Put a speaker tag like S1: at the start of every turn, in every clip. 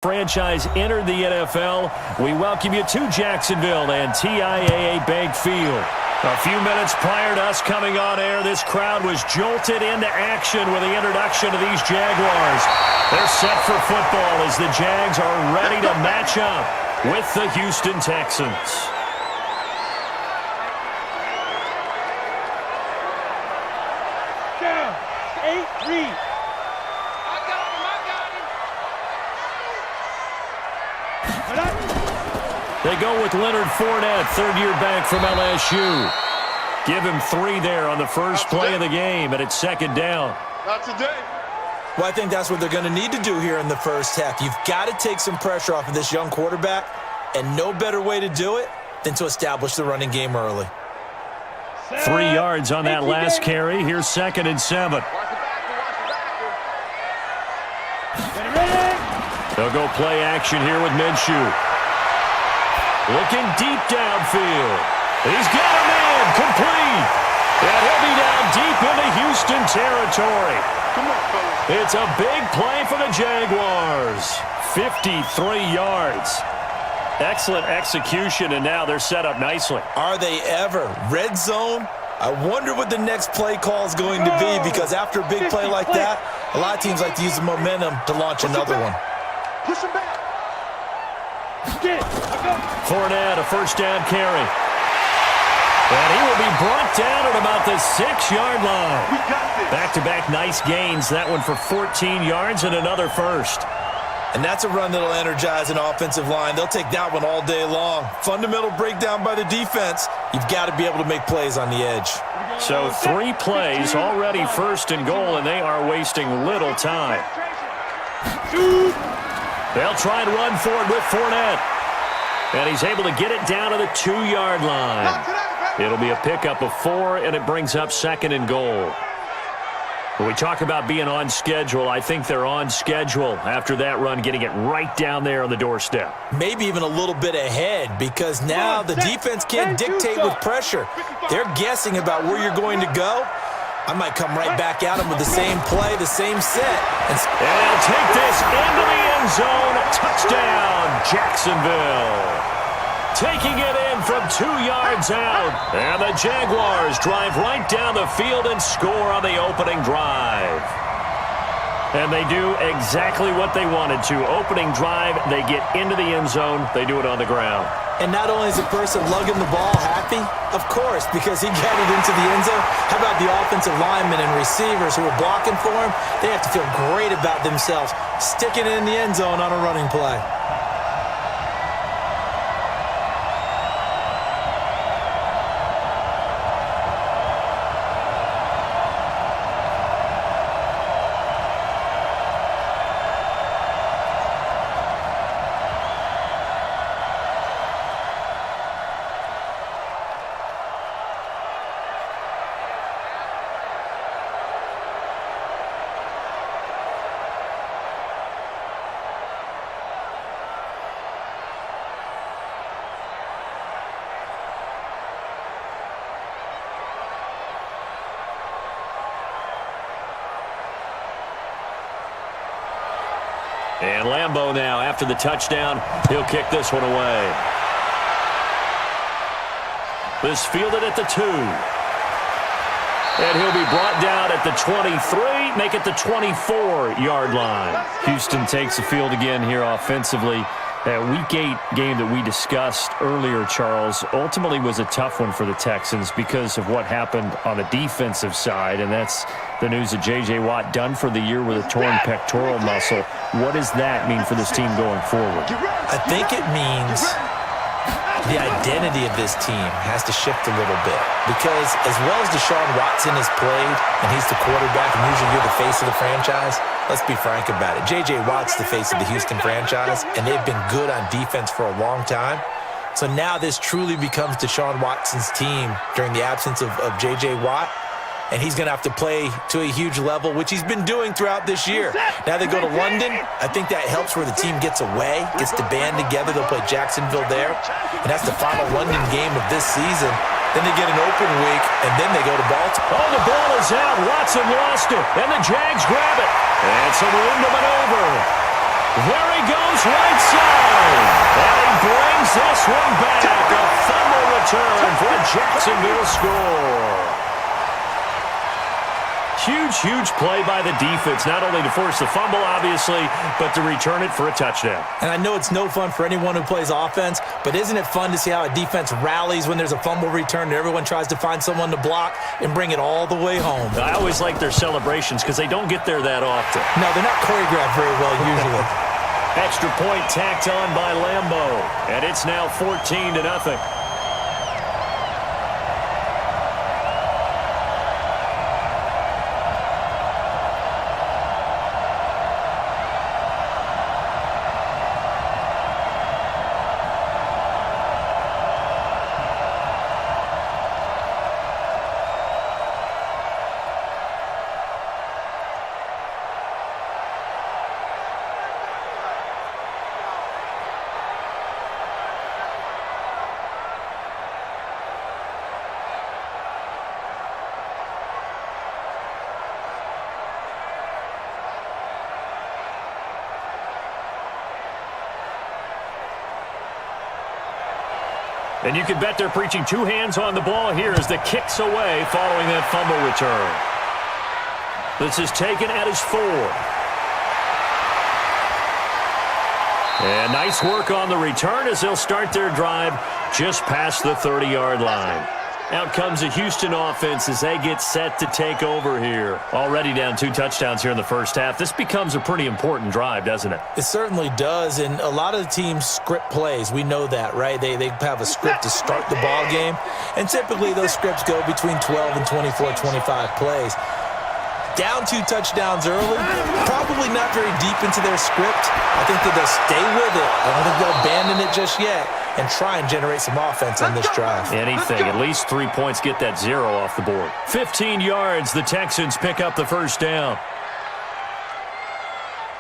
S1: Franchise entered the NFL. We welcome you to Jacksonville and TIAA Bank Field. A few minutes prior to us coming on air, this crowd was jolted into action with the introduction of these Jaguars. They're set for football as the Jags are ready to match up with the Houston Texans.
S2: Down, 8, read.
S1: They go with Leonard Fournette, third-year back from LSU. Give him 3 there on the first play of the game, and it's second down.
S3: Not today.
S4: Well, I think that's what they're going to need to do here in the first half. You've got to take some pressure off of this young quarterback, and no better way to do it than to establish the running game early.
S1: 3 yards on that last carry. Here's 2nd and 7. They'll go play action here with Minshew. Looking deep downfield. He's got him in. Complete. And he'll be down deep into Houston territory.
S3: Come on, fellas.
S1: It's a big play for the Jaguars. 53 yards. Excellent execution, and now they're set up nicely.
S4: Are they ever? Red zone? I wonder what the next play call is going to be, because after a big play like that, a lot of teams like to use the momentum to launch another one.
S3: Push him back.
S1: Fournette, a first down carry. And he will be brought down at about the 6-yard line.
S3: We got this.
S1: Back-to-back nice gains. That one for 14 yards and another first.
S4: And that's a run that'll energize an offensive line. They'll take that one all day long. Fundamental breakdown by the defense. You've got to be able to make plays on the edge.
S1: So 3 plays, already first and goal, and they are wasting little time. They'll try and run for it with Fournette. And he's able to get it down to the 2-yard line. It'll be a pickup of 4, and it brings up 2nd and goal. When we talk about being on schedule, I think they're on schedule after that run, getting it right down there on the doorstep.
S4: Maybe even a little bit ahead, because now the defense can't dictate with pressure. They're guessing about where you're going to go. I might come right back at them with the same play, the same set.
S1: And they'll take this into the end zone. Touchdown, Jacksonville. Taking it in from 2 yards out. And the Jaguars drive right down the field and score on the opening drive. And they do exactly what they wanted to. Opening drive, they get into the end zone. They do it on the ground.
S4: And not only is the person lugging the ball happy, of course, because he got it into the end zone. How about the offensive linemen and receivers who are blocking for him? They have to feel great about themselves, sticking it in the end zone on a running play.
S1: And Lambeau now, after the touchdown, he'll kick this one away. This fielded at the 2. And he'll be brought down at the 23, make it the 24-yard line. Houston takes the field again here offensively. That Week 8 game that we discussed earlier, Charles, ultimately was a tough one for the Texans because of what happened on the defensive side, and that's the news of J.J. Watt done for the year with a torn pectoral muscle. What does that mean for this team going forward?
S4: I think it means the identity of this team has to shift a little bit, because as well as Deshaun Watson has played, and he's the quarterback, and usually you're the face of the franchise, let's be frank about it. J.J. Watt's the face of the Houston franchise, and they've been good on defense for a long time. So now this truly becomes Deshaun Watson's team during the absence of J.J. Watt. And he's going to have to play to a huge level, which he's been doing throughout this year. Now they go to London. I think that helps where the team gets away, gets the band together. They'll play Jacksonville there. And that's the final London game of this season. Then they get an open week, and then they go to Baltimore.
S1: Oh, the ball is out. Watson lost it, and the Jags grab it. And some room to maneuver. There he goes, right side. And he brings this one back. A fumble return for a Jacksonville score. Huge play by the defense, not only to force the fumble, obviously, but to return it for a touchdown.
S4: And I know it's no fun for anyone who plays offense, but isn't it fun to see how a defense rallies when there's a fumble return and everyone tries to find someone to block and bring it all the way home?
S1: I always like their celebrations because they don't get there that often.
S4: No, they're not choreographed very well usually.
S1: Extra point tacked on by Lambeau, and it's now 14-0. And you can bet they're preaching two hands on the ball here as the kick's away following that fumble return. This is taken at his 4. And nice work on the return as they'll start their drive just past the 30-yard line. Out comes the Houston offense as they get set to take over here. Already down 2 touchdowns here in the first half. This becomes a pretty important drive, doesn't it?
S4: It certainly does, and a lot of the teams script plays. We know that, right? They have a script to start the ball game, and typically those scripts go between 12 and 24, 25 plays. Down 2 touchdowns early, probably not very deep into their script. I think that they'll stay with it. I don't think they'll abandon it just yet and try and generate some offense on this drive.
S1: Anything. At least 3 points, get that 0 off the board. 15 yards, the Texans pick up the first down.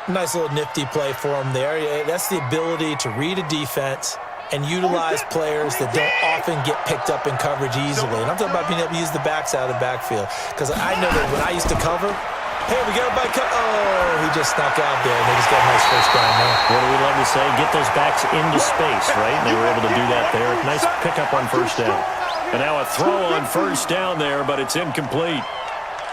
S4: Nice little nifty play for them there. That's the ability to read a defense and utilize players that don't often get picked up in coverage easily. And I'm talking about being able to use the backside of the backfield. Because I know that when I used to cover, hey, we got a back. Oh, he just snuck out there, and they just got a nice first down there.
S1: What do we love to say? Get those backs into space, right? And they were able to do that there. Nice pickup on first down. And now a throw on first down there, but it's incomplete.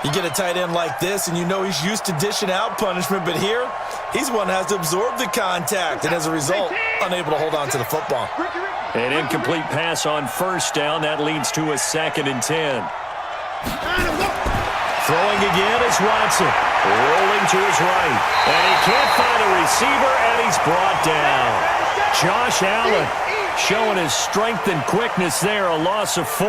S4: You get a tight end like this, and you know he's used to dishing out punishment, but here, he's one that has to absorb the contact, and as a result, unable to hold on to the football.
S1: An incomplete pass on first down. That leads to a 2nd and 10. Throwing again is Watson. Rolling to his right. And he can't find a receiver, and he's brought down. Josh Allen showing his strength and quickness there, a loss of 4.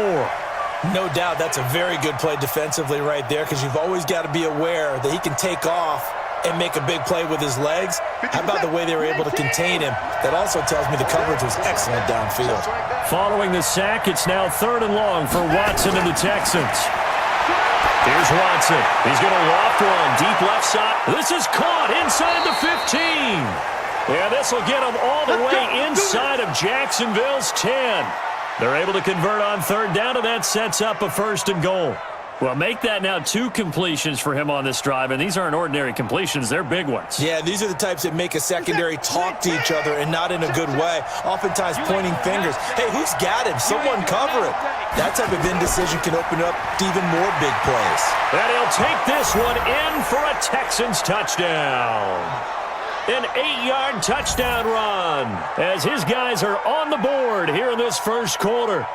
S4: No doubt that's a very good play defensively right there because you've always got to be aware that he can take off and make a big play with his legs. How about the way they were able to contain him? That also tells me the coverage was excellent downfield.
S1: Following the sack, it's now 3rd and long for Watson and the Texans. Here's Watson. He's going to loft one deep left side. This is caught inside the 15. Yeah, this will get him all the way inside of Jacksonville's 10. They're able to convert on 3rd down, and that sets up a 1st and goal. Well, make that now 2 completions for him on this drive, and these aren't ordinary completions. They're big ones.
S4: Yeah, these are the types that make a secondary talk to each other and not in a good way, oftentimes pointing fingers. Hey, who's got him? Someone cover it. That type of indecision can open up to even more big plays.
S1: And he'll take this one in for a Texans touchdown. An 8-yard touchdown run as his guys are on the board here in this first quarter.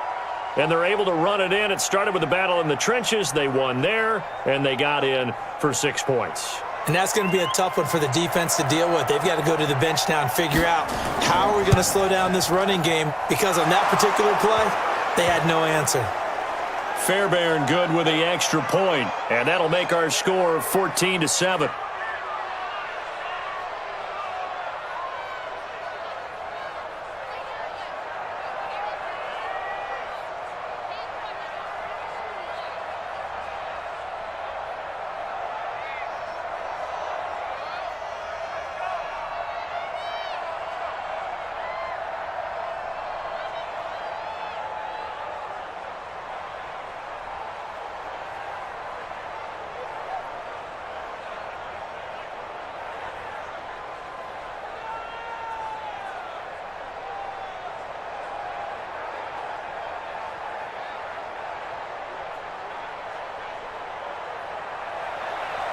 S1: And they're able to run it in. It started with a battle in the trenches. They won there, and they got in for 6 points.
S4: And that's going to be a tough one for the defense to deal with. They've got to go to the bench now and figure out how are we going to slow down this running game, because on that particular play, they had no answer.
S1: Fairbairn good with the extra point, and that'll make our score 14-7.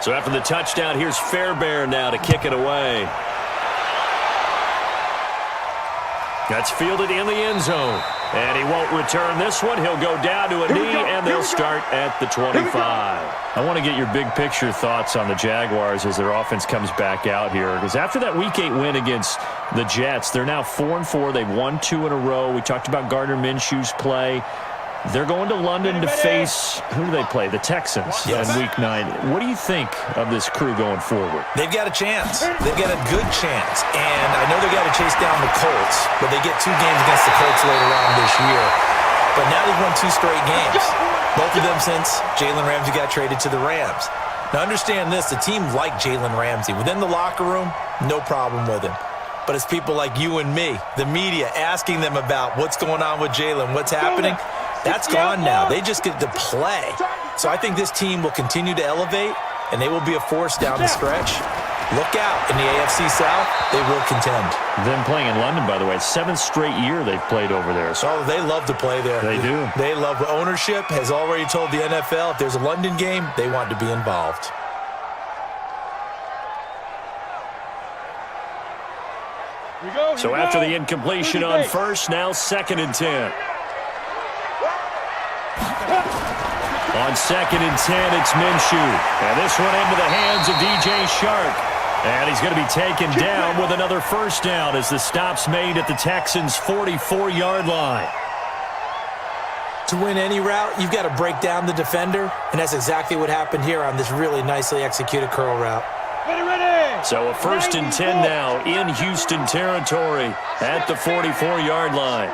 S1: So after the touchdown, here's Fairbairn now to kick it away. That's fielded in the end zone. And he won't return this one. He'll go down to a knee, and they'll start at the 25. I want to get your big picture thoughts on the Jaguars as their offense comes back out here. Because after that Week 8 win against the Jets, they're now 4-4. They've won 2 in a row. We talked about Gardner Minshew's play. They're going to London to face, who do they play? The Texans in Week 9. What do you think of this crew going forward?
S4: They've got a chance. They've got a good chance. And I know they've got to chase down the Colts, but they get 2 games against the Colts later on this year. But now they've won 2 straight games, both of them since Jalen Ramsey got traded to the Rams. Now understand this, the team liked Jalen Ramsey. Within the locker room, no problem with him. But it's people like you and me, the media, asking them about what's going on with Jalen, what's happening. That's gone now. They just get to play. So I think this team will continue to elevate, and they will be a force down the stretch. Look out. In the AFC South, they will contend.
S1: Them playing in London, by the way, 7th straight year they've played over there. So
S4: oh, they love to play there.
S1: They do.
S4: They love ownership, has already told the NFL if there's a London game, they want to be involved.
S1: So after the incompletion on first, now 2nd and 10. On 2nd and 10, it's Minshew. And this one into the hands of DJ Shark. And he's going to be taken down with another first down as the stop's made at the Texans' 44-yard line.
S4: To win any route, you've got to break down the defender, and that's exactly what happened here on this really nicely executed curl route.
S1: So a 1st and 10 now in Houston territory at the 44-yard line.